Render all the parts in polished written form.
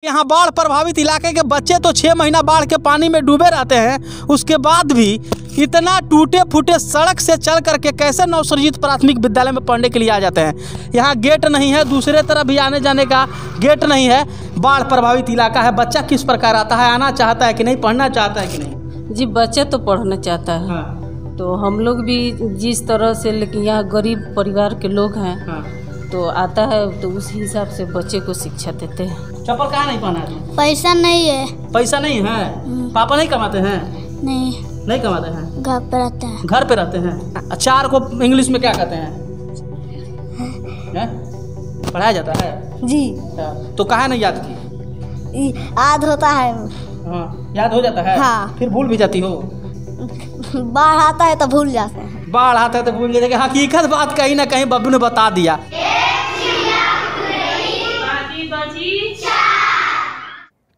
यहाँ बाढ़ प्रभावित इलाके के बच्चे तो 6 महीना बाढ़ के पानी में डूबे रहते हैं। उसके बाद भी इतना टूटे फूटे सड़क से चल करके कैसे नवसृजित प्राथमिक विद्यालय में पढ़ने के लिए आ जाते हैं। यहाँ गेट नहीं है, दूसरे तरफ भी आने जाने का गेट नहीं है। बाढ़ प्रभावित इलाका है। बच्चा किस प्रकार आता है, आना चाहता है कि नहीं, पढ़ना चाहता है कि नहीं? जी, बच्चा तो पढ़ना चाहता है। हाँ। तो हम लोग भी जिस तरह से, लेकिन यहाँ गरीब परिवार के लोग हैं। हाँ। तो आता है तो उस हिसाब से बच्चे को शिक्षा देते हैं। चप्पल कहाँ नहीं पहना है? पैसा नहीं है। पैसा नहीं है? पापा नहीं कमाते हैं? नहीं कमाते हैं। घर पे रहते हैं। घर पे रहते हैं। अचार को इंग्लिश में क्या कहते हैं? पढ़ाया जाता है जी। तो कहाँ नहीं याद की? याद होता है। हाँ, याद हो जाता है। हाँ। फिर भूल भी जाती हो? बाढ़ आता है तो भूल जाते हैं। बाढ़ आता है तो भूल जाते हैं। हकीकत बात कहीं ना कहीं बब्बू ने बता दिया।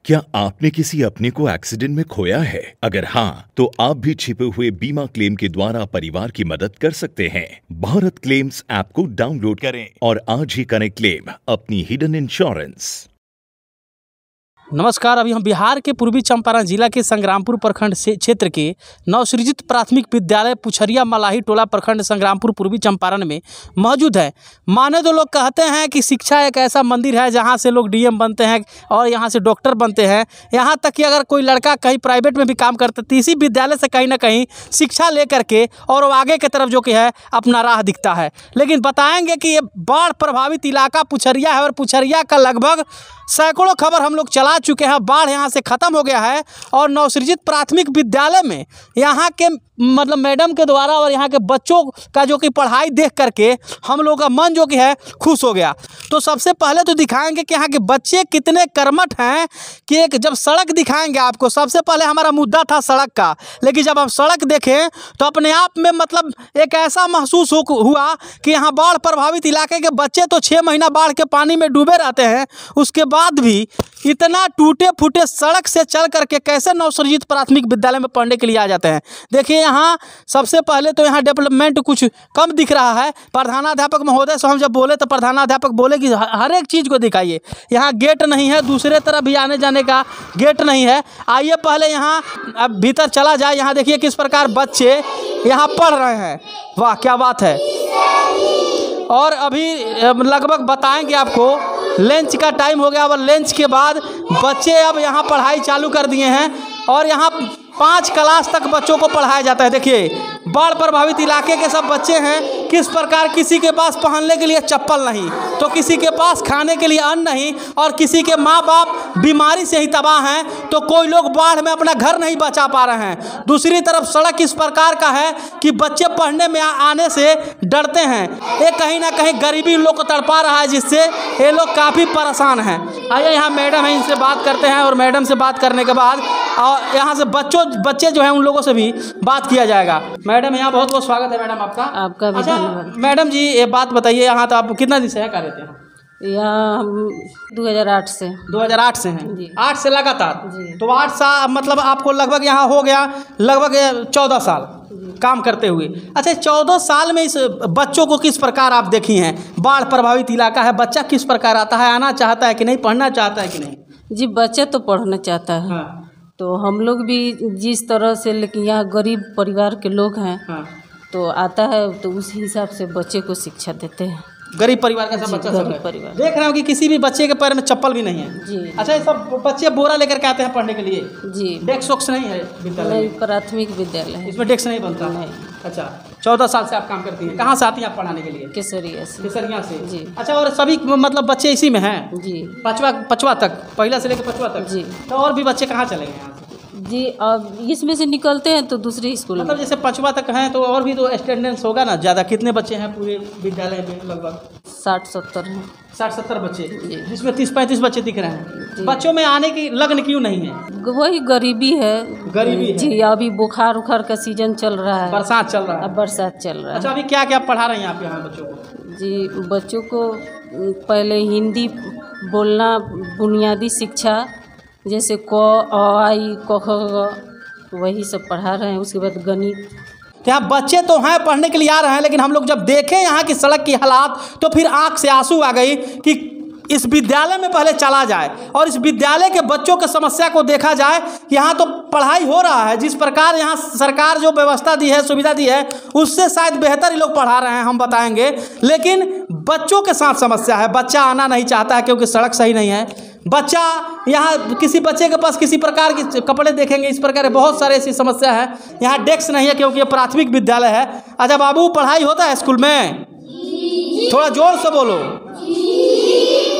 क्या आपने किसी अपने को एक्सीडेंट में खोया है? अगर हाँ, तो आप भी छिपे हुए बीमा क्लेम के द्वारा परिवार की मदद कर सकते हैं। भारत क्लेम्स ऐप को डाउनलोड करें और आज ही करें क्लेम अपनी हिडन इंश्योरेंस। नमस्कार। अभी हम बिहार के पूर्वी चंपारण जिला के संग्रामपुर प्रखंड से क्षेत्र के नवसृजित प्राथमिक विद्यालय पुछरिया मलाही टोला प्रखंड संग्रामपुर पूर्वी चंपारण में मौजूद है। माने तो लोग कहते हैं कि शिक्षा एक ऐसा मंदिर है जहां से लोग डीएम बनते हैं और यहां से डॉक्टर बनते हैं। यहां तक कि अगर कोई लड़का कहीं प्राइवेट में भी काम करता तो इसी विद्यालय से कहीं ना कहीं शिक्षा लेकर के और वो आगे की तरफ जो कि है अपना राह दिखता है। लेकिन बताएंगे कि ये बाढ़ प्रभावित इलाका पुछरिया है और पुछरिया का लगभग सैकड़ों खबर हम लोग चला चुके हैं। बाढ़ यहाँ से ख़त्म हो गया है और नवसृजित प्राथमिक विद्यालय में यहाँ के मतलब मैडम के द्वारा और यहाँ के बच्चों का जो कि पढ़ाई देख करके हम लोगों का मन जो कि है खुश हो गया। तो सबसे पहले तो दिखाएंगे कि यहाँ के बच्चे कितने कर्मठ हैं कि एक जब सड़क दिखाएंगे आपको। सबसे पहले हमारा मुद्दा था सड़क का, लेकिन जब हम सड़क देखें तो अपने आप में मतलब एक ऐसा महसूस हुआ कि यहाँ बाढ़ प्रभावित इलाके के बच्चे तो 6 महीना बाढ़ के पानी में डूबे रहते हैं। उसके बाद भी इतना टूटे फूटे सड़क से चल करके कैसे नवसृजित प्राथमिक विद्यालय में पढ़ने के लिए आ जाते हैं। देखिए यहाँ सबसे पहले तो यहाँ डेवलपमेंट कुछ कम दिख रहा है। प्रधानाध्यापक महोदय से हम जब बोले तो प्रधानाध्यापक बोले कि हर एक चीज़ को दिखाइए। यहाँ गेट नहीं है, दूसरे तरफ भी आने जाने का गेट नहीं है। आइए पहले यहाँ अब भीतर चला जाए। यहाँ देखिए किस प्रकार बच्चे यहाँ पढ़ रहे हैं। वाह क्या बात है। और अभी लगभग बताएंगे आपको लंच का टाइम हो गया और लंच के बाद बच्चे अब यहाँ पढ़ाई चालू कर दिए हैं और यहाँ 5 क्लास तक बच्चों को पढ़ाया जाता है। देखिए बाढ़ प्रभावित इलाके के सब बच्चे हैं किस प्रकार, किसी के पास पहनने के लिए चप्पल नहीं तो किसी के पास खाने के लिए अन्न नहीं और किसी के माँ बाप बीमारी से ही तबाह हैं तो कोई लोग बाढ़ में अपना घर नहीं बचा पा रहे हैं। दूसरी तरफ सड़क इस प्रकार का है कि बच्चे पढ़ने में आने से डरते हैं। ये कहीं ना कहीं गरीबी लोग को तड़पा रहा है जिससे ये लोग काफ़ी परेशान हैं। आइए यहाँ मैडम है, इनसे बात करते हैं और मैडम से बात करने के बाद और यहाँ से बच्चे जो हैं उन लोगों से भी बात किया जाएगा। मैडम यहाँ बहुत बहुत स्वागत है मैडम आपका भी धन्यवाद। मैडम जी ये बात बताइए, यहाँ तो आप कितना दिन से है कर रहे थे? यहाँ हम 2008 से 2008 से हैं जी। 8 से लगातार जी। तो 8 साल मतलब आपको लगभग यहाँ हो गया लगभग 14 साल काम करते हुए। अच्छा 14 साल में इस बच्चों को किस प्रकार आप देखी हैं? बाढ़ प्रभावित इलाका है, बच्चा किस प्रकार आता है, आना चाहता है कि नहीं, पढ़ना चाहता है कि नहीं? जी, बच्चा तो पढ़ना चाहता है। हाँ। तो हम लोग भी जिस तरह से, लेकिन यहाँ गरीब परिवार के लोग हैं। हाँ। तो आता है तो उस हिसाब से बच्चे को शिक्षा देते हैं। गरीब परिवार का सब बच्चा सब है। परिवार देख रहे हो कि किसी भी बच्चे के पैर में चप्पल भी नहीं है। जी। अच्छा ये सब बच्चे बोरा लेकर के आते हैं पढ़ने के लिए? जी। डेस्क वोक्स नहीं है विद्यालय नहीं, में? प्राथमिक विद्यालय है। इसमें डेस्क नहीं बनता? नहीं। अच्छा 14 साल से आप काम करती हैं। कहाँ से आती हैं आप पढ़ाने के लिए? केसरिया से। केसरिया से। जी। अच्छा और सभी मतलब बच्चे इसी में हैं? जी। पाँचवा तक, पहला से लेकर 5वां तक? जी। तो और भी बच्चे कहाँ चले गए यहाँ से? जी, अब इसमें से निकलते हैं तो दूसरे स्कूल में। मतलब जैसे 5वां तक हैं तो और भी तो अटेंडेंस होगा ना ज़्यादा। कितने बच्चे हैं पूरे विद्यालय में? लगभग 60-70 हैं। 60-70 बच्चे, जी। जिसमें 30-35 बच्चे दिख रहे हैं। जी। बच्चों में आने की लगन क्यों नहीं है? वही गरीबी है। गरीबी है। जी, अभी बुखार उखार का सीजन चल रहा है। बरसात चल रहा है। अब बरसात चल रहा है। अच्छा अभी क्या क्या पढ़ा रहे हैं आप यहाँ बच्चों को? जी, बच्चों को पहले हिंदी बोलना, बुनियादी शिक्षा जैसे क अ आ इ क ख ग वही सब पढ़ा रहे हैं। उसके बाद गणित। यहाँ बच्चे तो हैं पढ़ने के लिए आ रहे हैं, लेकिन हम लोग जब देखें यहाँ की सड़क की हालात तो फिर आंख से आंसू आ गई कि इस विद्यालय में पहले चला जाए और इस विद्यालय के बच्चों की समस्या को देखा जाए कि यहाँ तो पढ़ाई हो रहा है, जिस प्रकार यहाँ सरकार जो व्यवस्था दी है, सुविधा दी है, उससे शायद बेहतर ही लोग पढ़ा रहे हैं, हम बताएंगे। लेकिन बच्चों के साथ समस्या है, बच्चा आना नहीं चाहता है क्योंकि सड़क सही नहीं है। बच्चा यहाँ किसी बच्चे के पास किसी प्रकार के कपड़े देखेंगे, इस प्रकार बहुत सारे ऐसी समस्या है। यहाँ डेस्क नहीं है क्योंकि ये प्राथमिक विद्यालय है। अच्छा बाबू, पढ़ाई होता है स्कूल में? थोड़ा जोर से बोलो।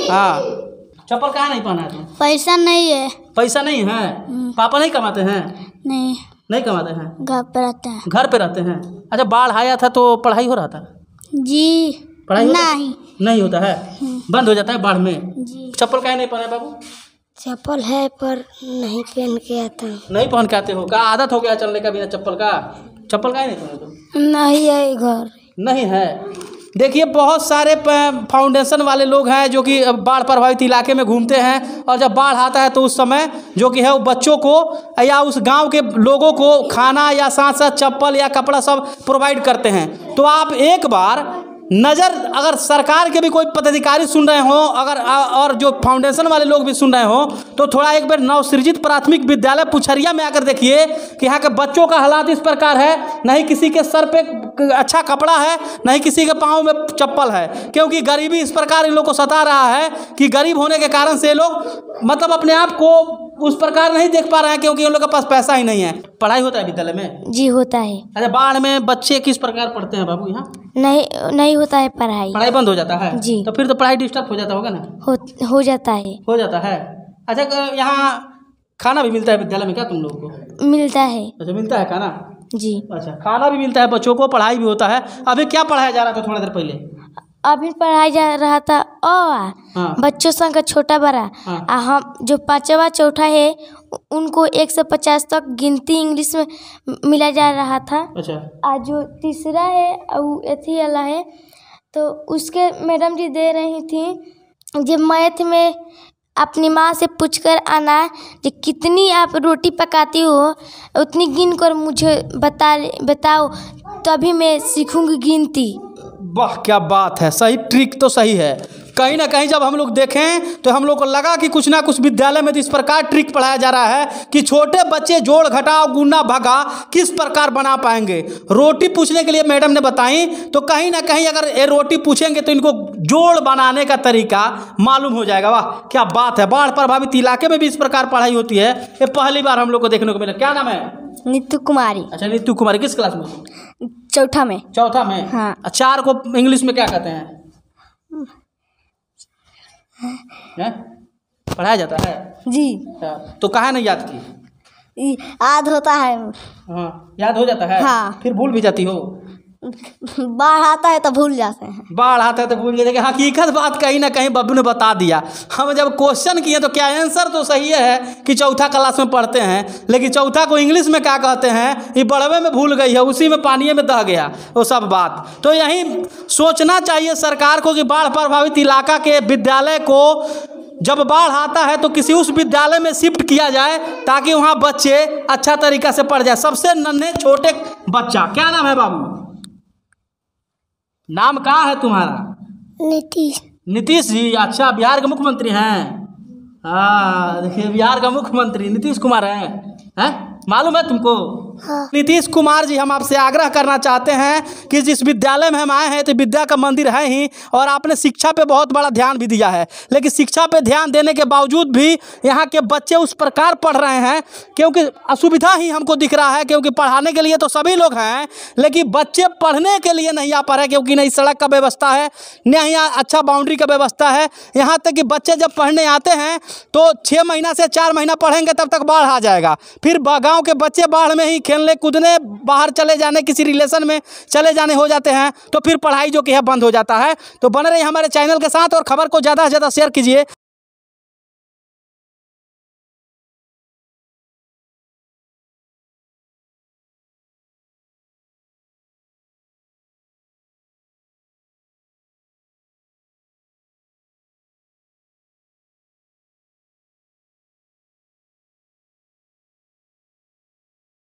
हाँ, चप्पल कहाँ नहीं पहना है तुम? पैसा नहीं है। पैसा नहीं है? पापा नहीं कमाते हैं? नहीं कमाते हैं, घर पे रहते हैं। घर पे रहते हैं। अच्छा, बाढ़ आया था तो पढ़ाई हो रहा था? जी पढ़ाई नहीं होता है, बंद हो जाता है बाढ़ में। जी। चप्पल काहे नहीं पहने बाबू? चप्पल है पर नहीं पहन के आता। नहीं पहन के आते हो? क्या आदत हो गया चलने का बिना चप्पल का? चप्पल काहे नहीं पहने तुम? नहीं है, घर नहीं है। देखिए, बहुत सारे फाउंडेशन वाले लोग हैं जो कि बाढ़ प्रभावित इलाके में घूमते हैं, और जब बाढ़ आता है तो उस समय जो कि है वो बच्चों को या उस गांव के लोगों को खाना या साथ साथ चप्पल या कपड़ा सब प्रोवाइड करते हैं। तो आप एक बार नज़र, अगर सरकार के भी कोई पदाधिकारी सुन रहे हो, अगर और जो फाउंडेशन वाले लोग भी सुन रहे हो, तो थोड़ा एक बार नवसृजित प्राथमिक विद्यालय पुछरिया में आकर देखिए कि यहाँ के बच्चों का हालात इस प्रकार है। नहीं किसी के सर पे अच्छा कपड़ा है, नहीं किसी के पाँव में चप्पल है, क्योंकि गरीबी इस प्रकार इन लोग को सता रहा है कि गरीब होने के कारण से ये लोग मतलब अपने आप को उस प्रकार नहीं देख पा रहे हैं, क्योंकि उन लोग के पास पैसा ही नहीं है। पढ़ाई होता है विद्यालय में? जी होता है। अच्छा, बाढ़ में बच्चे किस प्रकार पढ़ते हैं बाबू यहाँ? नहीं होता है पढ़ाई। पढ़ाई बंद हो जाता है जी। तो फिर तो पढ़ाई डिस्टर्ब हो जाता होगा ना? हो जाता है। हो जाता है। अच्छा, यहाँ खाना भी मिलता है विद्यालय में क्या तुम लोगों को? मिलता है। अच्छा, मिलता है खाना? जी। अच्छा, खाना भी मिलता है बच्चों को, पढ़ाई भी होता है। अभी क्या पढ़ाया जा रहा था थोड़ा देर पहले? अभी पढ़ाया जा रहा था हाँ। बच्चों संग छोटा बड़ा। हाँ। हम जो पांचवा चौथा है उनको 1 से 50 तक गिनती इंग्लिश में मिला जा रहा था। अच्छा। आज जो तीसरा है वो एथी वाला है, तो उसके मैडम जी दे रही थी जब मैथ में अपनी माँ से पूछकर आना कि कितनी आप रोटी पकाती हो, उतनी गिन कर मुझे बताओ, तभी मैं सीखूंगी गिनती। वाह, क्या बात है। सही, ट्रिक तो सही है। कहीं ना कहीं जब हम लोग देखें तो हम लोग को लगा कि कुछ ना कुछ विद्यालय में तो इस प्रकार ट्रिक पढ़ाया जा रहा है कि छोटे बच्चे जोड़ घटाव गुना भागा किस प्रकार बना पाएंगे। रोटी पूछने के लिए मैडम ने बताई, तो कहीं ना कहीं अगर ये रोटी पूछेंगे तो इनको जोड़ बनाने का तरीका मालूम हो जाएगा। वाह, क्या बात है। बाढ़ प्रभावित इलाके में भी इस प्रकार पढ़ाई होती है, ये पहली बार हम लोग को देखने को मिला। क्या नाम है? नीतू कुमारी। अच्छा, नीतू कुमारी। किस क्लास में? चौथा में। चौथा में? हाँ। 4 को इंग्लिश में क्या कहते हैं? पढ़ाया जाता है जी। तो कहाँ नहीं याद की? याद होता है। हाँ, याद हो जाता है। हाँ। फिर भूल भी जाती हो? बाढ़ आता है तो भूल जाते हैं। बाढ़ आता है तो भूल जाते हैं। हकीकत बात कहीं ना कहीं बब्बू ने बता दिया। हम जब क्वेश्चन किए तो क्या आंसर तो सही है कि चौथा क्लास में पढ़ते हैं, लेकिन चौथा को इंग्लिश में क्या कहते हैं ये बड़वे में भूल गई है, उसी में पानी में दह गया वो सब बात। तो यही सोचना चाहिए सरकार को कि बाढ़ प्रभावित इलाका के विद्यालय को जब बाढ़ आता है तो किसी उस विद्यालय में शिफ्ट किया जाए ताकि वहाँ बच्चे अच्छा तरीका से पढ़ जाए। सबसे नन्हे छोटे बच्चा, क्या नाम है बाबू? नाम कहाँ है तुम्हारा? नीतीश। नीतीश जी। अच्छा, बिहार के मुख्यमंत्री हैं? हाँ, देखिए बिहार का मुख्यमंत्री नीतीश कुमार हैं? मालूम है तुमको? हाँ। नीतीश कुमार जी, हम आपसे आग्रह करना चाहते हैं कि जिस विद्यालय में हम आए हैं तो विद्या का मंदिर है ही, और आपने शिक्षा पे बहुत बड़ा ध्यान भी दिया है, लेकिन शिक्षा पे ध्यान देने के बावजूद भी यहाँ के बच्चे उस प्रकार पढ़ रहे हैं क्योंकि असुविधा ही हमको दिख रहा है। क्योंकि पढ़ाने के लिए तो सभी लोग हैं, लेकिन बच्चे पढ़ने के लिए नहीं आ पा रहे, क्योंकि नहीं सड़क का व्यवस्था है, न यहाँ अच्छा बाउंड्री का व्यवस्था है। यहाँ तक कि बच्चे जब पढ़ने आते हैं तो 6 महीना से 4 महीना पढ़ेंगे तब तक बाढ़ आ जाएगा। फिर गाँव के बच्चे बाढ़ में ही खेलने कूदने, बाहर चले जाने, किसी रिलेशन में चले जाने हो जाते हैं, तो फिर पढ़ाई जो कि है बंद हो जाता है। तो बने रहिए हमारे चैनल के साथ और खबर को ज़्यादा से ज़्यादा शेयर कीजिए।